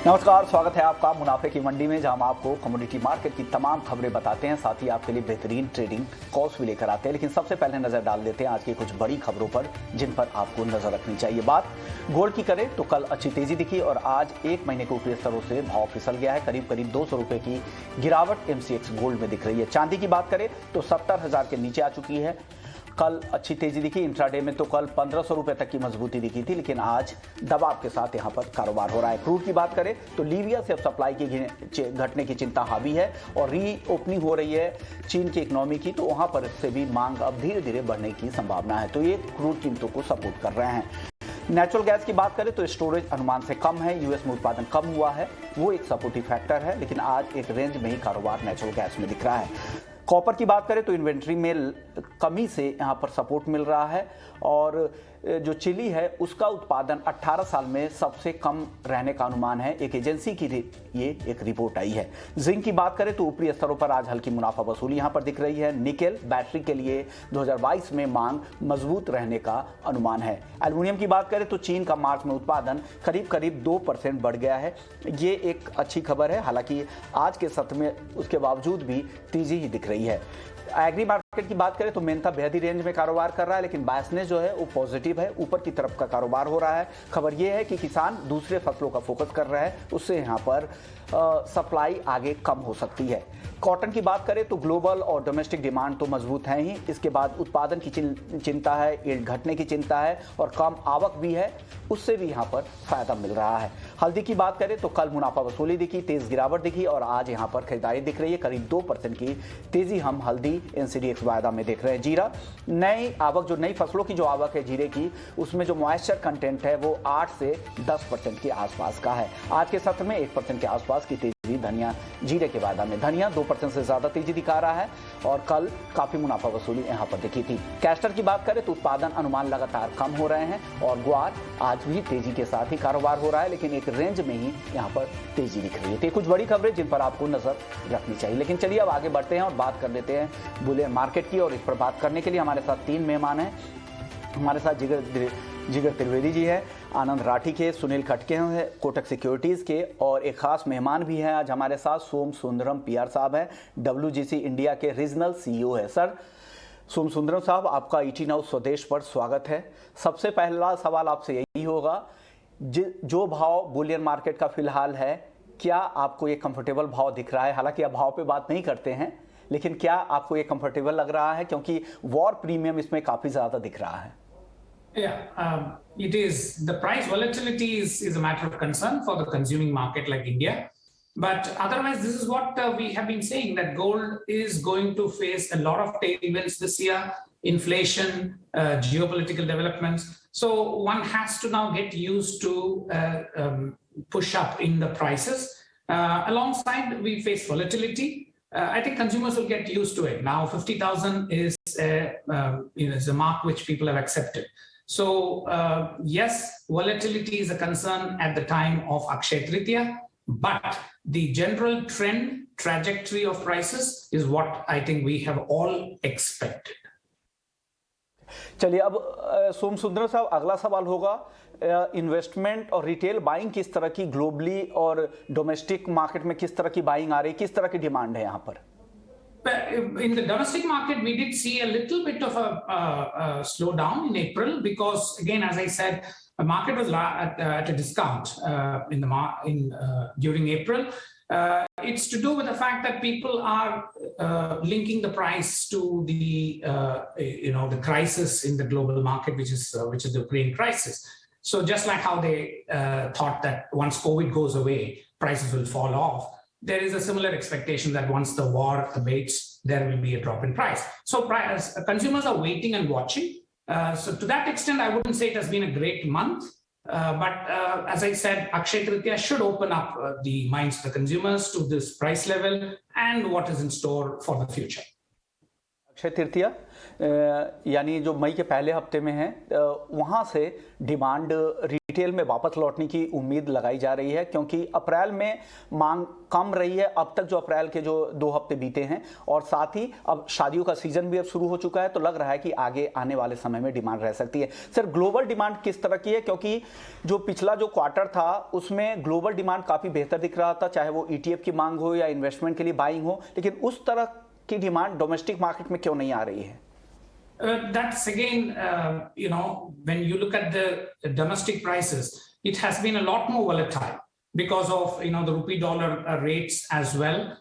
नमस्कार, स्वागत है आपका मुनाफे की मंडी में, जहां हम आपको कमोडिटी मार्केट की तमाम खबरें बताते हैं, साथ ही आपके लिए बेहतरीन ट्रेडिंग कॉल्स भी लेकर आते हैं। लेकिन सबसे पहले नजर डाल देते हैं आज की कुछ बड़ी खबरों पर, जिन पर आपको नजर रखनी चाहिए। बात गोल्ड की करें तो कल अच्छी तेजी दिखी और आज एक महीने के ऊपरी स्तरों से भाव फिसल गया है। करीब 200 रुपए की गिरावट MCX गोल्ड में दिख रही है। चांदी की बात करें तो 70,000 के नीचे आ चुकी है। कल अच्छी तेजी दिखी, इंट्राडे में तो कल 1500 रुपए तक की मजबूती दिखी थी, लेकिन आज दबाव के साथ यहां पर कारोबार हो रहा है। क्रूड की बात करें तो लीबिया से अब सप्लाई की घटने की चिंता हावी है और री ओपनिंग हो रही है चीन की इकोनॉमी की, तो वहां पर से भी मांग अब धीरे धीरे बढ़ने की संभावना है, तो ये क्रूड कीमतों को सपोर्ट कर रहे हैं। नेचुरल गैस की बात करें तो स्टोरेज अनुमान से कम है, यूएस में उत्पादन कम हुआ है, वो एक सपोर्टिव फैक्टर है, लेकिन आज एक रेंज में ही कारोबार नेचुरल गैस में दिख रहा है। कॉपर की बात करें तो इन्वेंट्री में कमी से यहां पर सपोर्ट मिल रहा है और जो चिली है उसका उत्पादन 18 साल में सबसे कम रहने का अनुमान है, एक एजेंसी की ये एक रिपोर्ट आई है। जिंक की बात करें तो ऊपरी स्तरों पर आज हल्की मुनाफा वसूली यहां पर दिख रही है। निकेल बैटरी के लिए 2022 में मांग मजबूत रहने का अनुमान है। एल्युमिनियम की बात करें तो चीन का मार्च में उत्पादन करीब 2% बढ़ गया है, ये एक अच्छी खबर है। हालांकि आज के सत्र में उसके बावजूद भी तेजी ही दिख रही है। एग्री मार्केट की बात करें तो मेंथा बेहद ही रेंज में कारोबार कर रहा है, लेकिन बायसनेस जो है वो पॉजिटिव है, ऊपर की तरफ का कारोबार हो रहा है। खबर ये है कि किसान दूसरे फसलों का फोकस कर रहे हैं, उससे यहाँ पर सप्लाई आगे कम हो सकती है। कॉटन की बात करें तो ग्लोबल और डोमेस्टिक डिमांड तो मजबूत है ही, इसके बाद उत्पादन की चिंता है, यील्ड घटने की चिंता है और कम आवक भी है, उससे भी यहाँ पर फायदा मिल रहा है। हल्दी की बात करें तो कल मुनाफा वसूली दिखी, तेज गिरावट दिखी और आज यहाँ पर खरीदारी दिख रही है। करीब 2% की तेजी हम हल्दी NCDX वायदा में देख रहे हैं। जीरा नई आवक, जो नई फसलों की जो आवक है जीरे की, उसमें जो मॉइस्चर कंटेंट है वो 8 से 10% के आसपास का है। आज के सत्र में 1% के आसपास की तेजी धनिया जीरे के वायदा में। धनिया 2% से ज्यादा तेजी दिखा रहा है और कल काफी मुनाफा वसूली यहां पर दिखी थी। कैस्टर की बात करें तो उत्पादन अनुमान लगातार कम हो रहे हैं और ग्वार आज भी तेजी के साथ ही कारोबार हो रहा है, लेकिन एक रेंज में ही यहां पर तेजी दिख रही है। तो कुछ बड़ी खबरें जिन पर आपको नजर रखनी चाहिए। लेकिन चलिए अब आगे बढ़ते हैं और बात कर लेते हैं बुलियन मार्केट की, और इस पर बात करने के लिए हमारे साथ 3 मेहमान हैं। हमारे साथ जिगर त्रिवेदी जी है, आनंद राठी के, सुनील खटके हैं कोटक सिक्योरिटीज के, और एक खास मेहमान भी हैं आज हमारे साथ, सोम सुंदरम PR साहब हैं, WGC इंडिया के रीजनल CEO है। सर सोम सुंदरम साहब, आपका ET नाउ स्वदेश पर स्वागत है। सबसे पहला सवाल आपसे यही होगा, जो भाव बुलियन मार्केट का फिलहाल है, क्या आपको ये कंफर्टेबल भाव दिख रहा है? हालांकि आप भाव पे बात नहीं करते हैं, लेकिन क्या आपको ये कंफर्टेबल लग रहा है, क्योंकि वॉर प्रीमियम इसमें काफी ज्यादा दिख रहा है? Yeah, it is. The price volatility is a matter of concern for the consuming market like India. But otherwise, this is what we have been saying, that gold is going to face a lot of tailwinds this year, inflation, geopolitical developments. So one has to now get used to push up in the prices. Alongside, we face volatility. I think consumers will get used to it. Now, 50,000 is is a mark which people have accepted. So yes, volatility is a concern at the time of Akshaya Tritiya, but the general trajectory of prices is what I think we have all expected. चलिए अब सोम सुंदर साहब, अगला सवाल होगा, investment और retail buying किस तरह की ग्लोबली और डोमेस्टिक मार्केट में किस तरह की बाइंग आ रही है, किस तरह की डिमांड है यहाँ पर? In the domestic market, we did see a little bit of a slowdown in April because, again, as I said, the market was at a discount during April. It's to do with the fact that people are linking the price to the crisis in the global market, which is the Ukraine crisis. So just like how they thought that once COVID goes away, prices will fall off, there is a similar expectation that once the war abates, there will be a drop in price. So consumers are waiting and watching. So to that extent, I wouldn't say it has been a great month. But as I said, Akshaya Tritiya should open up the minds of the consumers to this price level and what is in store for the future. Akshaya Tritiya यानी जो मई के पहले हफ्ते में है, वहाँ से demand retail में वापस लौटने की उम्मीद लगाई जा रही है, क्योंकि अप्रैल में मांग कम रही है अब तक, जो अप्रैल के जो 2 हफ्ते बीते हैं, और साथ ही अब शादियों का सीजन भी अब शुरू हो चुका है, तो लग रहा है कि आगे आने वाले समय में डिमांड रह सकती है। सर, ग्लोबल डिमांड किस तरह की है, क्योंकि जो पिछला जो क्वार्टर था उसमें ग्लोबल डिमांड काफ़ी बेहतर दिख रहा था, चाहे वो ETF की मांग हो या इन्वेस्टमेंट के लिए बाइंग हो, लेकिन उस तरह की डिमांड डोमेस्टिक मार्केट में क्यों नहीं आ रही है? That's again, when you look at the domestic prices, it has been a lot more volatile because of, the rupee dollar rates as well.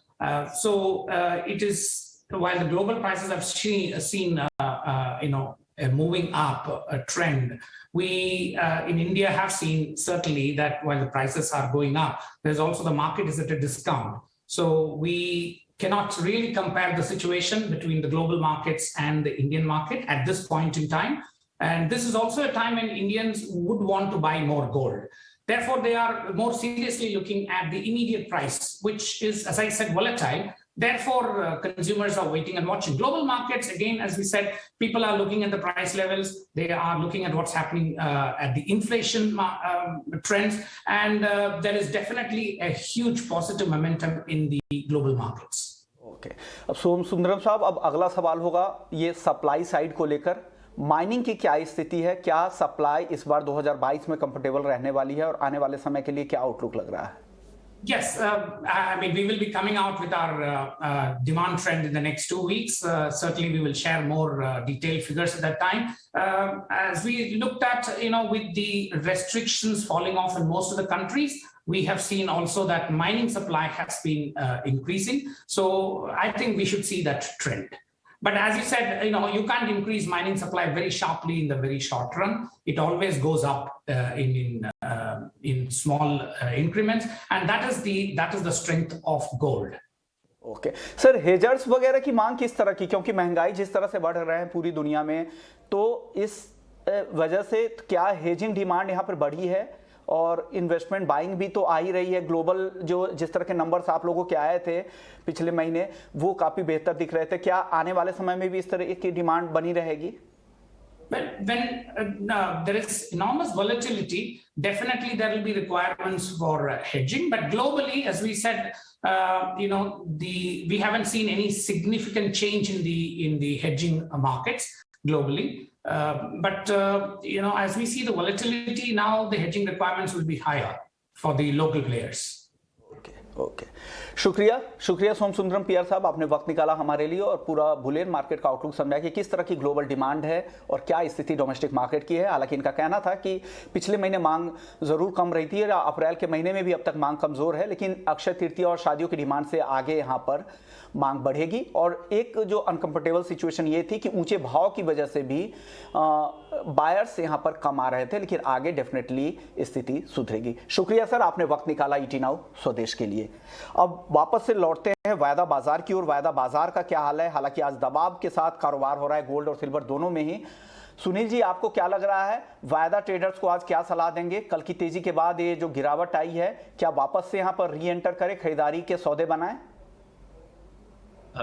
So it is, while the global prices have seen a moving up a trend, we in India have seen certainly that while the prices are going up, there's also the market is at a discount. So we cannot really compare the situation between the global markets and the Indian market at this point in time. And this is also a time when Indians would want to buy more gold. Therefore, they are more seriously looking at the immediate price, which is, as I said, volatile. Therefore, consumers are waiting and watching. Global markets, again, as we said, people are looking at the price levels. They are looking at what's happening at the inflation trends. And there is definitely a huge positive momentum in the global markets. Okay, अब सोम सुंदरम साहब, अब अगला सवाल होगा ये supply side को लेकर। Mining की क्या स्थिति है? क्या सप्लाई इस बार 2022 में कंफर्टेबल रहने वाली है, और आने वाले समय के लिए क्या आउटलुक लग रहा है? Yes, I mean, we will be coming out with our demand trend in the next 2 weeks. Certainly, we will share more detailed figures at that time. As we looked at, with the restrictions falling off in most of the countries, we have seen also that mining supply has been increasing. So I think we should see that trend. But as you said, you can't increase mining supply very sharply in the very short run. It always goes up in small increments, and that is the strength of gold. Okay sir, hedgers वगैरह की मांग किस तरह की, क्योंकि महंगाई जिस तरह से बढ़ रहे हैं पूरी दुनिया में, तो इस वजह से क्या हेजिंग डिमांड यहाँ पर बढ़ी है? और इन्वेस्टमेंट बाइंग भी तो आ ही रही है। ग्लोबल जो जिस तरह के नंबर्स आप लोगों के आए थे पिछले महीने, वो काफी बेहतर दिख रहे थे। क्या आने वाले समय में भी इस तरह की डिमांड बनी रहेगी? When there is enormous volatility, definitely there will be requirements for hedging. But globally, as we said, we haven't seen any significant change in the hedging markets globally. But as we see the volatility now, the hedging requirements will be higher for the local players. Okay, शुक्रिया सोम Sundaram PR साहब, आपने वक्त निकाला हमारे लिए और पूरा Boolean market का आउटलुक समझाया कि किस तरह की ग्लोबल डिमांड है और क्या स्थिति डोमेस्टिक मार्केट की है। हालांकि इनका कहना था कि पिछले महीने मांग जरूर कम रही थी, अप्रैल के महीने में भी अब तक मांग कमजोर है, लेकिन अक्षय तृतीया और शादियों की डिमांड से आगे यहाँ पर मांग बढ़ेगी। और एक जो अनकंफर्टेबल सिचुएशन ये थी कि ऊंचे भाव की वजह से भी बायर्स यहाँ पर कम आ रहे थे, लेकिन आगे डेफिनेटली स्थिति सुधरेगी। शुक्रिया सर, आपने वक्त निकाला ET नाउ स्वदेश के लिए। अब वापस से लौटते हैं वायदा बाजार की ओर। वायदा बाजार का क्या हाल है? हालांकि आज दबाव के साथ कारोबार हो रहा है गोल्ड और सिल्वर दोनों में ही। सुनील जी, आपको क्या लग रहा है, वायदा ट्रेडर्स को आज क्या सलाह देंगे? कल की तेजी के बाद ये जो गिरावट आई है, क्या वापस से यहाँ पर री एंटर करें, खरीदारी के सौदे बनाएं?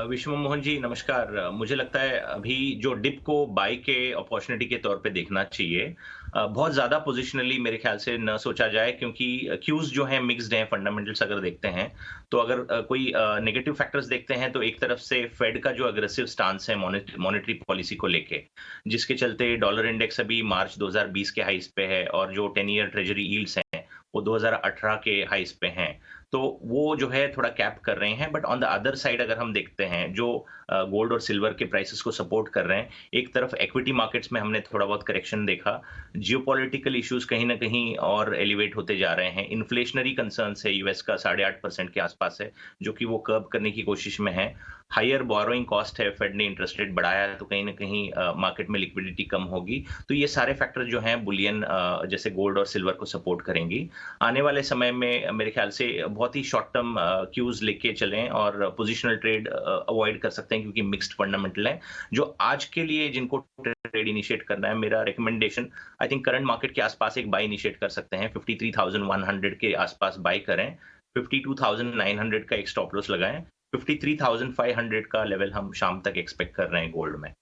विश्व मोहन जी नमस्कार। मुझे लगता है अभी जो डिप को बाई के अपॉर्चुनिटी के तौर पे देखना चाहिए। बहुत ज्यादा पोजिशनली मेरे ख्याल से न सोचा जाए, क्योंकि क्यूज जो हैं मिक्स्ड हैं। फंडामेंटल्स अगर देखते हैं तो अगर कोई नेगेटिव फैक्टर्स देखते हैं तो एक तरफ से फेड का जो अग्रेसिव स्टांस है मॉनेटरी पॉलिसी को लेके, जिसके चलते डॉलर इंडेक्स अभी मार्च 2020 के हाईस पे है और जो 10 ईयर ट्रेजरी यील्ड्स हैं वो 2018 के हाईस पे हैं। तो वो जो है थोड़ा कैप कर रहे हैं। But on the other side अगर हम देखते हैं जो गोल्ड और सिल्वर के प्राइसेस को सपोर्ट कर रहे हैं, एक तरफ इक्विटी मार्केट्स में हमने थोड़ा बहुत करेक्शन देखा। जियोपॉलिटिकल इश्यूज कहीं ना कहीं और एलिवेट होते जा रहे हैं। इन्फ्लेशनरी कंसर्न्स है, यूएस का 8.5% के आसपास है, जो कि वो कर्ब करने की कोशिश में है। हायर बोरोइंग कॉस्ट है, फेड ने इंटरेस्ट रेट बढ़ाया है, तो कहीं ना कहीं मार्केट में लिक्विडिटी कम होगी। तो ये सारे फैक्टर जो हैं बुलियन जैसे गोल्ड और सिल्वर को सपोर्ट करेंगी। आने वाले समय में मेरे ख्याल से बहुत ही शॉर्ट टर्म क्यूज लेके चलें और पोजिशनल ट्रेड अवॉइड कर सकते हैं, क्योंकि मिक्स्ड फंडामेंटल है। जो आज के लिए जिनको ट्रेड इनिशिएट करना है, मेरा recommendation I think current market के आसपास एक बाय इनिशिएट कर सकते हैं। 53,100 के आसपास बाय करें, 52,900 का एक स्टॉप लॉस लगाएं, 53,500 का लेवल हम शाम तक एक्सपेक्ट कर रहे हैं गोल्ड में।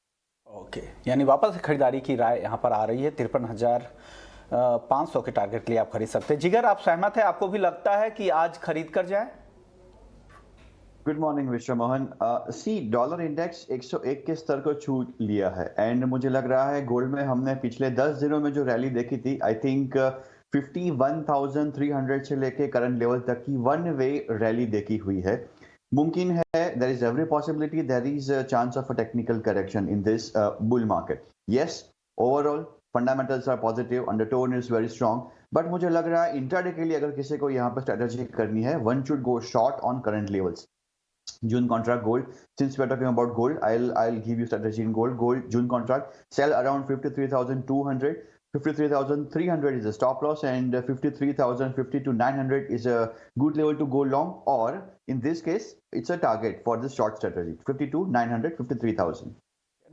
ओके, यानी वापस खरीदारी की राय यहाँ पर आ रही है। 53,500 के टारगेट के लिए आप खरीद सकते हैं। जिगर, आप सहमत है? आपको भी लगता है कि आज खरीद कर जाए? गुड मॉर्निंग विश्व मोहन। सी डॉलर इंडेक्स 101 के स्तर को छू लिया है एंड मुझे लग रहा है गोल्ड में हमने पिछले 10 दिनों में जो रैली देखी थी, आई थिंक 51,300 से लेके करंट लेवल तक की वन वे रैली देखी हुई है। मुमकिन है, there is every possibility, there is a chance of a technical correction in this bull market. Yes, overall fundamentals are positive, undertone is very strong, but मुझे लग रहा है इंट्राडे के लिए अगर किसी को यहाँ पर स्ट्रेटेजी करनी है, one should go short on current levels. June contract gold, since we are talking about gold, I'll give you strategy in gold. Gold June contract sell around 53,200, 53,300 is a stop loss, and 53,050 to 900 is a good level to go long, or in this case it's a target for this short strategy, 52,900, 53,000.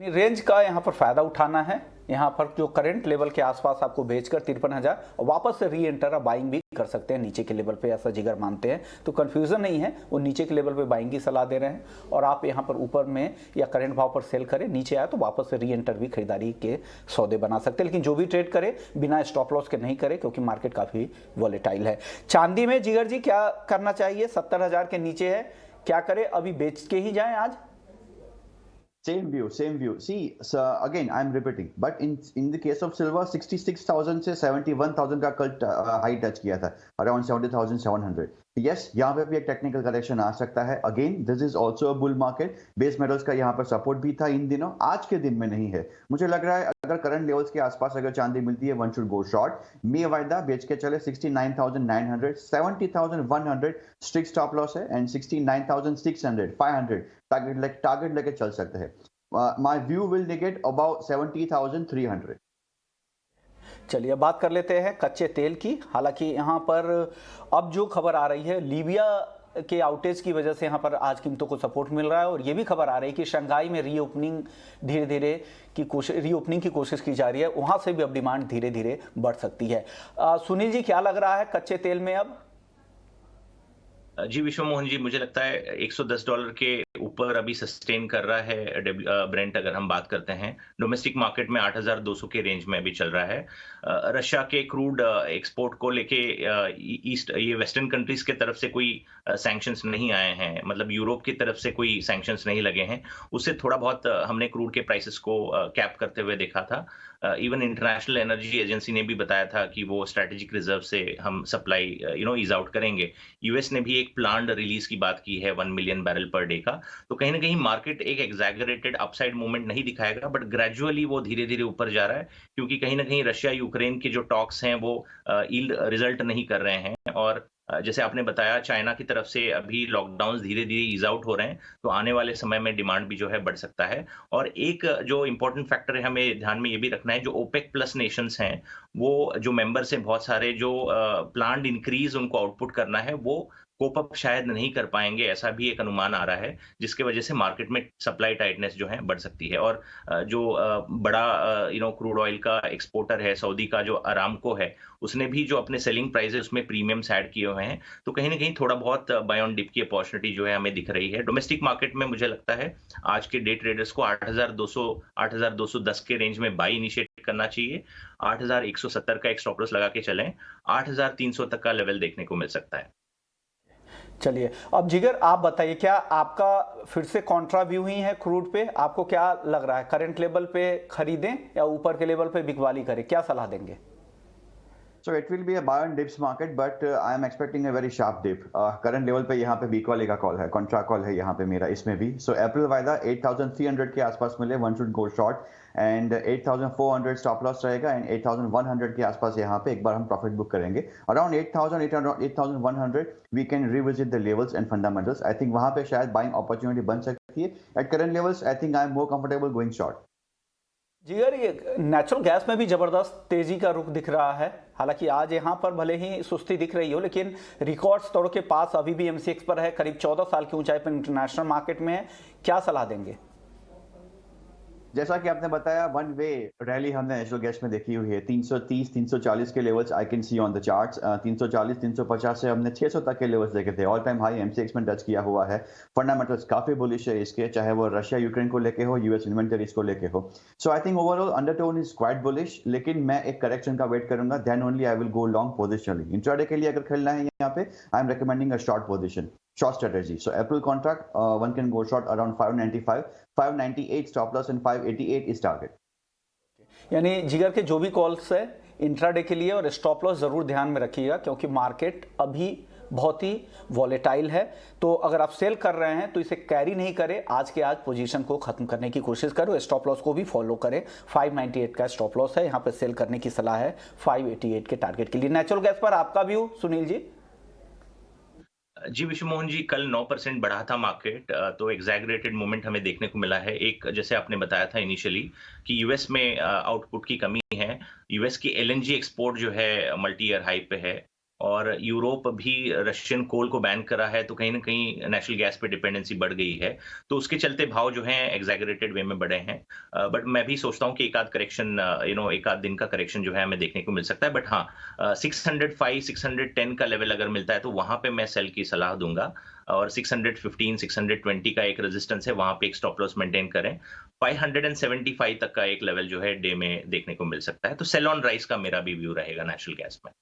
यानी range का यहाँ पर फायदा उठाना है। यहाँ पर जो करंट लेवल के आसपास आपको बेचकर 53,000 और वापस से री एंटर बाइंग भी कर सकते हैं नीचे के लेवल पे, ऐसा जिगर मानते हैं। तो कंफ्यूजन नहीं है, वो नीचे के लेवल पे बाइंग की सलाह दे रहे हैं और आप यहाँ पर ऊपर में या करंट भाव पर सेल करें, नीचे आए तो वापस से री एंटर भी खरीदारी के सौदे बना सकते हैं। लेकिन जो भी ट्रेड करे बिना स्टॉप लॉस के नहीं करे, क्योंकि मार्केट काफी वॉलेटाइल है। चांदी में जिगर जी क्या करना चाहिए? 70,000 के नीचे है, क्या करे? अभी बेच के ही जाए आज? Same view, same view. See, so again, I'm repeating, but in the case of silver, 66,000 से 71,000 का कल हाई टच किया था, around 70,700. Yes, यहाँ पे भी एक टेक्निकल करेक्शन आ सकता है। Again, this is also a bull market. Base metals का यहाँ पर सपोर्ट भी था इन दिनों, आज के दिन में नहीं है। मुझे लग रहा है अगर करंट लेवल्स के आसपास अगर चांदी मिलती है, वन शुड गो शॉर्ट। मे वायदा बेच के चले 69,900, 70,100 स्ट्रिक्ट स्टॉप लॉस है, एंड 69,600, 500 टारगेट लेके चल सकते हैं। My view will negate about 70,300। चलिए बात कर लेते हैं कच्चे तेल की। हालांकि यहाँ पर अब जो खबर आ रही है, लीबिया के आउटेज की वजह से यहाँ पर आज कीमतों को सपोर्ट मिल रहा है, और ये भी खबर आ रही है कि शंघाई में रीओपनिंग धीरे धीरे रीओपनिंग की कोशिश की जा रही है, वहाँ से भी अब डिमांड धीरे धीरे बढ़ सकती है। सुनील जी, क्या लग रहा है कच्चे तेल में अब? जी विश्व मोहन जी, मुझे लगता है $110 के ऊपर अभी सस्टेन कर रहा है ब्रेंट। अगर हम बात करते हैं डोमेस्टिक मार्केट में 8,200 के रेंज में अभी चल रहा है। रशिया के क्रूड एक्सपोर्ट को लेके ईस्ट ये वेस्टर्न कंट्रीज के तरफ से कोई सैंक्शंस नहीं आए हैं, मतलब यूरोप की तरफ से कोई सैंक्शंस नहीं लगे हैं। उससे थोड़ा बहुत हमने क्रूड के प्राइसेस को कैप करते हुए देखा था। इवन इंटरनेशनल एनर्जी एजेंसी ने भी बताया था कि वो स्ट्रेटेजिक रिजर्व से हम सप्लाई ईज आउट करेंगे। यूएस ने भी एक प्लान्ड रिलीज की बात की है 1 मिलियन बैरल पर डे का। तो कहीं ना कहीं मार्केट एक एग्जैगरेटेड अपसाइड मूवमेंट नहीं दिखाएगा, बट ग्रेजुअली वो धीरे धीरे ऊपर जा रहा है, क्योंकि कहीं ना कहीं रशिया यूक्रेन के जो टॉक्स हैं वो यील्ड रिजल्ट नहीं कर रहे हैं। और जैसे आपने बताया, चाइना की तरफ से अभी लॉकडाउन धीरे धीरे ईज आउट हो रहे हैं, तो आने वाले समय में डिमांड भी जो है बढ़ सकता है। और एक जो इंपॉर्टेंट फैक्टर है हमें ध्यान में ये भी रखना है, जो ओपेक प्लस नेशंस हैं, वो जो मेंबर्स हैं बहुत सारे, जो प्लान्ड इंक्रीज उनको आउटपुट करना है, वो कोप अप शायद नहीं कर पाएंगे, ऐसा भी एक अनुमान आ रहा है, जिसकी वजह से मार्केट में सप्लाई टाइटनेस जो है बढ़ सकती है। और जो बड़ा क्रूड ऑयल का एक्सपोर्टर है सऊदी का, जो अरामको है, उसने भी जो अपने सेलिंग प्राइस है उसमें प्रीमियम्स ऐड किए हुए हैं। तो कहीं ना कहीं थोड़ा बहुत बाय ऑन डिप की अपॉर्चुनिटी जो है हमें दिख रही है। डोमेस्टिक मार्केट में मुझे लगता है आज के डे ट्रेडर्स को 8,210 के रेंज में बाई इनिशिएट करना चाहिए। 8,170 का एक स्टॉप लॉस लगा के चलें, 8,300 तक का लेवल देखने को मिल सकता है। चलिए अब जिगर आप बताइए, क्या आपका फिर से कॉन्ट्रा व्यू ही है क्रूड पे? आपको क्या लग रहा है, करंट लेवल पे खरीदें या ऊपर के लेवल पे बिकवाली करें? क्या सलाह देंगे? So it will be a buy on dips market, but I am expecting a very sharp dip. Current level पे यहाँ पे वीक वाले का कॉल है, कॉन्ट्रा कॉल है यहाँ पे मेरा, इसमें भी। So अप्रैल वायदा 8,300 के आसपास मिले, one should go short, and 8,400 stop loss रहेगा, एंड 8,100 के आसपास यहाँ पे एक बार हम प्रॉफिट बुक करेंगे। Around 8,100 we can revisit the levels and fundamentals. I think वहाँ पे शायद बाइंग अपॉर्चुनिटी बन सकती है। At current levels I think I am more comfortable going short. Jigar, ये नेचुरल गैस में भी जबरदस्त तेजी का रुख दिख रहा है। हालांकि आज यहाँ पर भले ही सुस्ती दिख रही हो, लेकिन रिकॉर्ड्स तोड़ के पास अभी भी एमसीएक्स पर है, करीब 14 साल की ऊंचाई पर इंटरनेशनल मार्केट में है। क्या सलाह देंगे? जैसा कि आपने बताया, वन वे रैली हमने नेचुरल गैस में देखी हुई है। 330 340 के levels I can see on the charts. 340 350 से हमने 600 तक के लेवल्स देखे थे। ऑल टाइम हाई एमसीएक्स में टच किया हुआ है। फंडामेंटल्स काफी बुलिश है इसके, चाहे वो रशिया यूक्रेन को लेके हो, यूएस इन्वेंटरीज को लेके हो। So I think overall undertone is quite bullish, लेकिन मैं एक करेक्शन का वेट करूंगा, then only I will go long positionally. Intraday के लिए अगर खेलना है यहाँ पे, I am recommending a short position, short strategy. So April contract, one can go short around 595, 598 stop loss and 588 is target. यानी जिगर के जो भी कॉल्स है इंट्राडे के लिए और स्टॉप लॉस जरूर ध्यान में रखिएगा, क्योंकि मार्केट अभी बहुत ही वॉलेटाइल है। तो अगर आप सेल कर रहे हैं तो इसे कैरी नहीं करें, आज के आज पोजीशन को खत्म करने की कोशिश करो। स्टॉप लॉस को भी फॉलो करें। 598 का स्टॉप लॉस है, यहाँ पे सेल करने की सलाह है 588 के टारगेट के लिए। नेचुरल गैस पर आपका व्यू सुनील जी? जी विश्व मोहन जी, कल 9% बढ़ा था मार्केट, तो एग्जैगरेटेड मोमेंट हमें देखने को मिला है। एक, जैसे आपने बताया था इनिशियली कि यूएस में आउटपुट की कमी है। यूएस की एलएनजी एक्सपोर्ट जो है मल्टी ईयर हाई पे है, और यूरोप भी रशियन कोल को बैन करा है, तो कहीं ना कहीं नेचुरल गैस पे डिपेंडेंसी बढ़ गई है। तो उसके चलते भाव जो हैं एग्जैगरेटेड वे में बढ़े हैं। बट मैं भी सोचता हूँ कि एक आध करेक्शन, एक आध दिन का करेक्शन जो है हमें देखने को मिल सकता है। बट हाँ, 605 610 का लेवल अगर मिलता है तो वहां पे मैं सेल की सलाह दूंगा, और 615 620 का एक रेजिस्टेंस है, वहां पे एक स्टॉप लॉस मेंटेन करें। 575 तक का एक लेवल जो है डे में देखने को मिल सकता है। तो सेल ऑन राइस का मेरा भी व्यू रहेगा नेचुरल गैस में।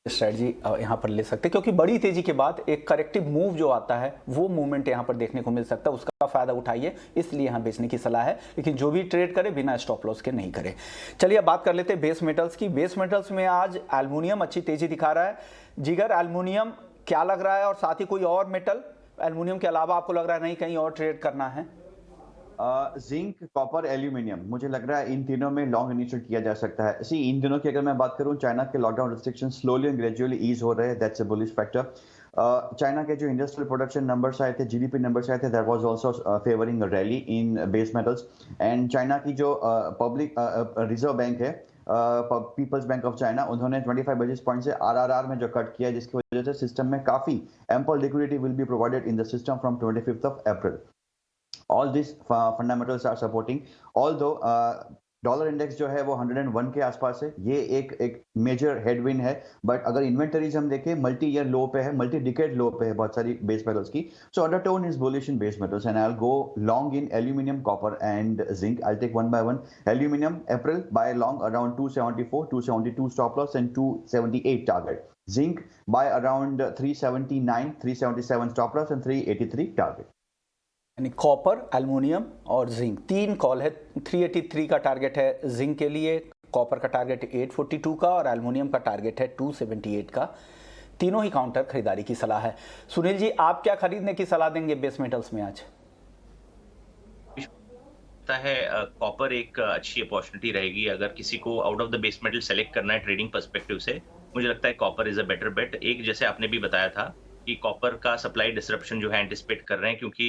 स्ट्रेटजी यहाँ पर ले सकते हैं, क्योंकि बड़ी तेजी के बाद एक करेक्टिव मूव जो आता है वो मूवमेंट यहाँ पर देखने को मिल सकता है, उसका फायदा उठाइए, इसलिए यहाँ बेचने की सलाह है। लेकिन जो भी ट्रेड करे बिना स्टॉप लॉस के नहीं करे। चलिए अब बात कर लेते हैं बेस मेटल्स की। बेस मेटल्स में आज एल्युमिनियम अच्छी तेजी दिखा रहा है। जिगर, एल्युमिनियम क्या लग रहा है, और साथ ही कोई और मेटल एल्युमिनियम के अलावा आपको लग रहा है नहीं कहीं और ट्रेड करना है? जिंक, कॉपर, एल्यूमिनियम, मुझे लग रहा है इन तीनों में लॉन्ग इनिशिएट किया जा सकता है। सी, इन दिनों की अगर मैं बात करूं, चाइना के lockdown restriction slowly and gradually ease हो रहे हैं, that's a bullish factor. China के जो इंडस्ट्रियल प्रोडक्शन नंबर्स आए थे, जीडीपी नंबर्स आए थे, that was also favouring a rally in base metals. And China की जो पब्लिक रिजर्व बैंक है, पीपल्स बैंक ऑफ चाइना, उन्होंने 25 बेसिस पॉइंट से आरआरआर में जो कट किया है, जिसकी वजह से सिस्टम में काफी ample liquidity will be provided in the system from 25th of April. All these fundamentals are supporting, although dollar index जो है वो 101 के आसपास है, ये एक मेजर हेडविन है। बट अगर इन्वेंटरीज हम देखें, मल्टी ईयर लो पे है, मल्टी डिकेड लो पे है बहुत सारी बेस मेटल्स की। So undertone is bullish in base metals, and I will go long in aluminium, copper and zinc. I take one by one. Aluminium, April buy long around 274 272 stop loss and 278 target. Zinc buy around 379 377 stop loss and 383 target. यानी copper, aluminium और zinc, तीन call है। 383 का target है zinc के लिए, copper का target 842 का, और एल्युमिनियम का टारगेट है 278 का। तीनों ही काउंटर खरीदारी की सलाह है। सुनील जी, आप क्या खरीदने की सलाह देंगे बेस मेटल्स में आज? है कॉपर एक अच्छी अपॉर्चुनिटी रहेगी अगर किसी को out of the base metal select करना है ट्रेडिंग पर्सपेक्टिव से। मुझे लगता है कॉपर इज अ बेटर बेट। एक, जैसे आपने भी बताया था कि कॉपर का सप्लाई डिसरप्शन जो है एंटिसिपेट कर रहे हैं, क्योंकि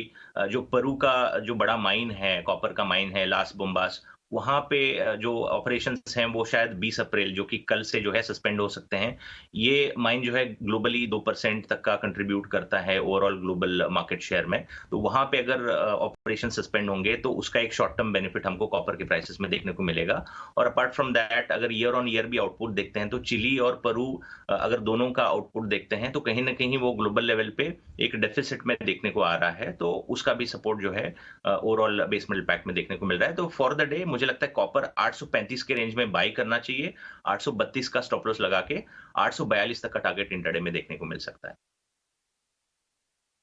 जो पेरू का जो बड़ा माइन है, कॉपर का माइन है लास बोम्बास, वहां पे जो ऑपरेशंस हैं वो शायद 20 अप्रैल, जो कि कल से जो है सस्पेंड हो सकते हैं। ये माइन जो है ग्लोबली 2% तक का कंट्रीब्यूट करता है ओवरऑल ग्लोबल मार्केट शेयर में। तो वहां पे अगर ऑपरेशन सस्पेंड होंगे तो उसका एक शॉर्ट टर्म बेनिफिट हमको कॉपर के प्राइसेस में देखने को मिलेगा। और अपार्ट फ्रॉम दैट, अगर ईयर ऑन ईयर भी आउटपुट देखते हैं तो चिली और पेरू, अगर दोनों का आउटपुट देखते हैं तो कहीं ना कहीं वो ग्लोबल लेवल पे एक डेफिसिट में देखने को आ रहा है, तो उसका भी सपोर्ट जो है ओवरऑल बेस मेटल पैक में देखने को मिल रहा है। तो फॉर द डे मुझे लगता है कॉपर 835 के रेंज में बाई करना चाहिए। 832 का स्टॉप लॉस लगा के 842 तक का टारगेट इंट्राडे में देखने को मिल सकता है।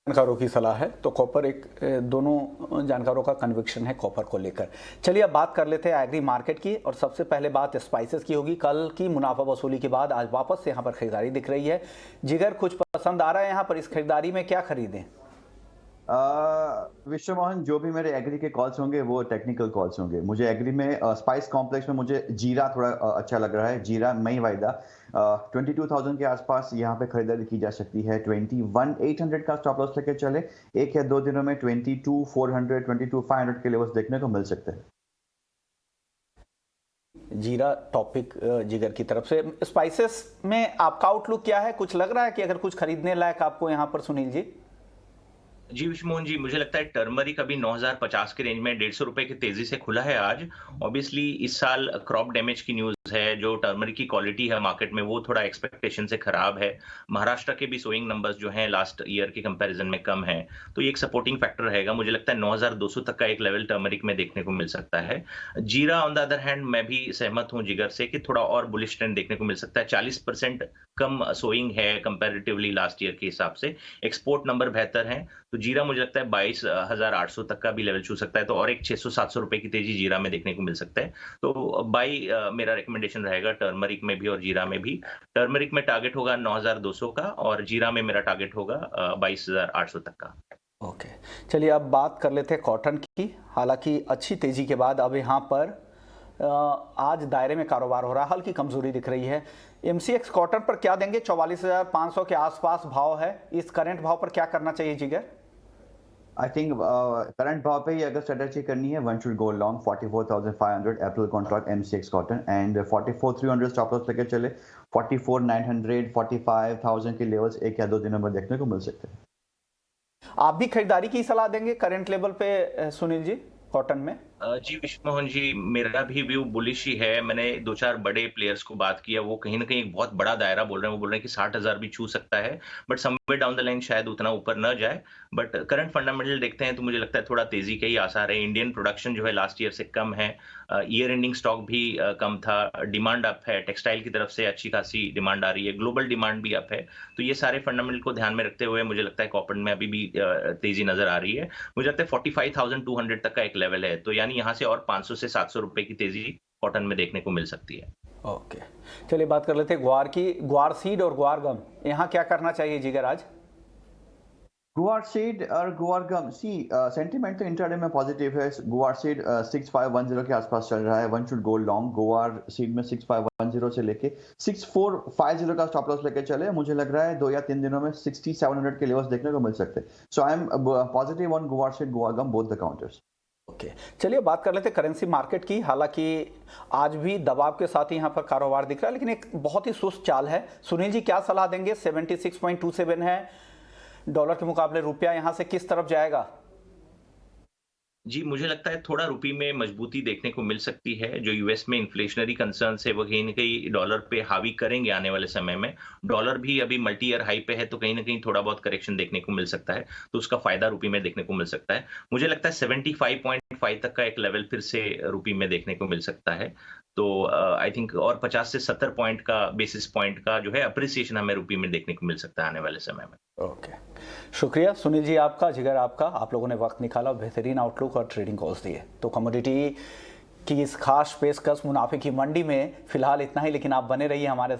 जानकारों की सलाह है तो कॉपर एक, दोनों जानकारों का कन्विक्शन है कॉपर को लेकर। चलिए अब बात कर लेते हैं एग्री मार्केट की, और सबसे पहले बात स्पाइसेस की होगी। कल की मुनाफा वसूली के बाद आज वापस से यहाँ पर खरीदारी दिख रही है। जिगर, कुछ पसंद आ रहा है यहाँ पर? इस खरीदारी में क्या खरीदें? विश्व मोहन, जो भी मेरे एग्री के कॉल्स होंगे वो टेक्निकल कॉल्स होंगे। मुझे एग्री में स्पाइस कॉम्प्लेक्स में मुझे जीरा थोड़ा अच्छा लग रहा है। जीरा मई वायदा 22,000 के आसपास यहाँ पे खरीदारी की जा सकती है। 21,800 का स्टॉप लॉस लेके चले। एक या दो दिनों में 22,400 22,500 के लेवल्स देखने को मिल सकते हैं। जीरा टॉपिक जिगर की तरफ से। स्पाइसेस में आपका आउटलुक क्या है? कुछ लग रहा है कि अगर कुछ खरीदने लायक आपको यहाँ पर सुनील जी? जी विश्वमोहन जी, मुझे लगता है टर्मरिक अभी 9,050 के रेंज में 150 रुपए की तेजी से खुला है आज। ऑब्वियसली इस साल क्रॉप डैमेज की न्यूज़ है, जो टर्मरिक की क्वालिटी है मार्केट में वो थोड़ा एक्सपेक्टेशन से खराब है। महाराष्ट्र के भी सोइंग नंबर्स जो हैं लास्ट ईयर के कंपैरिजन में कम हैं, तो ये एक सपोर्टिंग फैक्टर रहेगा। मुझे लगता है 9,200 तक का एक लेवल टर्मरिक में देखने को मिल सकता है। जीरा ऑन द अदर हैंड मैं भी सहमत हूँ जिगर से कि थोड़ा और बुलिश ट्रेंड देखने को मिल सकता है। 40% कम सोइंग है कंपैरेटिवली लास्ट ईयर के हिसाब से। एक्सपोर्ट नंबर बेहतर हैं, तो जीरा मुझे लगता है 22,800 तक का भी लेवल छू सकता है, तो और एक 600-700 रुपए की तेजी जीरा में देखने को मिल सकता है। तो बाई मेरा रिकमेंडेशन रहेगा टर्मरिक में भी और जीरा में भी। टर्मरिक में टारगेट होगा 9,200 का और जीरा में मेरा टारगेट होगा 22,800 तक का। ओके, चलिए अब बात कर लेते हैं कॉटन की। हालांकि अच्छी तेजी के बाद अब यहाँ पर आज दायरे में कारोबार हो रहा है, हल्की कमजोरी दिख रही है। एमसीएक्स कॉटन पर क्या देंगे? 44,500 के आसपास भाव है, इस करंट भाव पर क्या करना चाहिए जिगर? आई थिंक करंट भाव पे ही अगर स्ट्रेटजी करनी है, one should go long 44,500 April contract MCX cotton and 44,300 stop loss लेके चले। 44,900 45,000 के लेवल्स एक या दो दिनों में देखने को मिल सकते हैं। आप भी खरीदारी की सलाह देंगे करंट लेवल पे सुनील जी कॉटन में? जी विश्वमोहन जी, मेरा भी व्यू बुलिश ही है। मैंने 2-4 बड़े प्लेयर्स को बात किया, वो कहीं न कहीं एक बहुत बड़ा दायरा बोल रहे हैं। वो बोल रहे हैं कि 60,000 भी छू सकता है, but somewhere down the line शायद उतना ऊपर न जाए। बट करंट फंडामेंटल देखते हैं तो मुझे लगता है थोड़ा तेजी के ही आसार है। इंडियन प्रोडक्शन जो है लास्ट ईयर से कम है। ईयर एंडिंग स्टॉक भी कम था। डिमांड अप है, टेक्सटाइल की तरफ से अच्छी खासी डिमांड आ रही है, ग्लोबल डिमांड भी अप है। तो ये सारे फंडामेंटल को ध्यान में रखते हुए मुझे लगता है कॉटन में अभी भी तेजी नजर आ रही है। मुझे लगता है 45,200 तक का एक लेवल है, तो यानी यहाँ से और 500 से 700 रुपए की तेजी कॉटन में देखने को मिल सकती है। ओके, चलिए बात कर लेते हैं ग्वार की। ग्वार सीड और ग्वार गम, यहाँ क्या करना चाहिए जिगर आज? गुआर सीड और गुआर गम, सी सेंटीमेंट तो इंट्राडे में पॉजिटिव है। गुआर सीड 6510 के आसपास चल रहा है, वन शुड गो लॉन्ग। गुआर सीड में 6510 से लेके 6450 का स्टॉप लॉस लेके चले। मुझे लग रहा है 2 या 3 दिनों में 6700 के लेवल्स देखने को मिल सकते हैं। सो आई एम पॉजिटिव ऑन गुआर सीड गुआर गम बोथ द काउंटर्स। ओके, चलिए बात कर लेते हैं करेंसी मार्केट की। हालांकि आज भी दबाव के साथ ही यहाँ पर कारोबार दिख रहा है, लेकिन एक बहुत ही सुस्त चाल है। सुनील जी क्या सलाह देंगे? 76.27 है डॉलर के मुकाबले रुपया, यहाँ से किस तरफ जाएगा? जी, मुझे लगता है थोड़ा रुपये में मजबूती देखने को मिल सकती है। जो यूएस में इन्फ्लेशनरी कंसर्न्स है वो कहीं न कहीं डॉलर पे हावी करेंगे आने वाले समय में। डॉलर भी अभी मल्टी ईयर हाई पे है, तो कहीं न कहीं थोड़ा बहुत करेक्शन देखने को मिल सकता है, तो उसका फ़ायदा रुपये में देखने को मिल सकता है। मुझे लगता है 75.5 तक का एक लेवल फिर से रुपये में देखने को मिल सकता है। तो आई थिंक और 50 से 70 पॉइंट का बेसिस पॉइंट का जो है अप्रिसिएशन हमें रुपये में देखने को मिल सकता है आने वाले समय में। ओके, शुक्रिया सुनील जी आपका, जिगर आपका। आप लोगों ने वक्त निकाला, बेहतरीन आउटलुक और ट्रेडिंग कॉल्स दिए। तो कमोडिटी की इस खास पेशकश मुनाफे की मंडी में फिलहाल इतना ही, लेकिन आप बने रहिए हमारे साथ।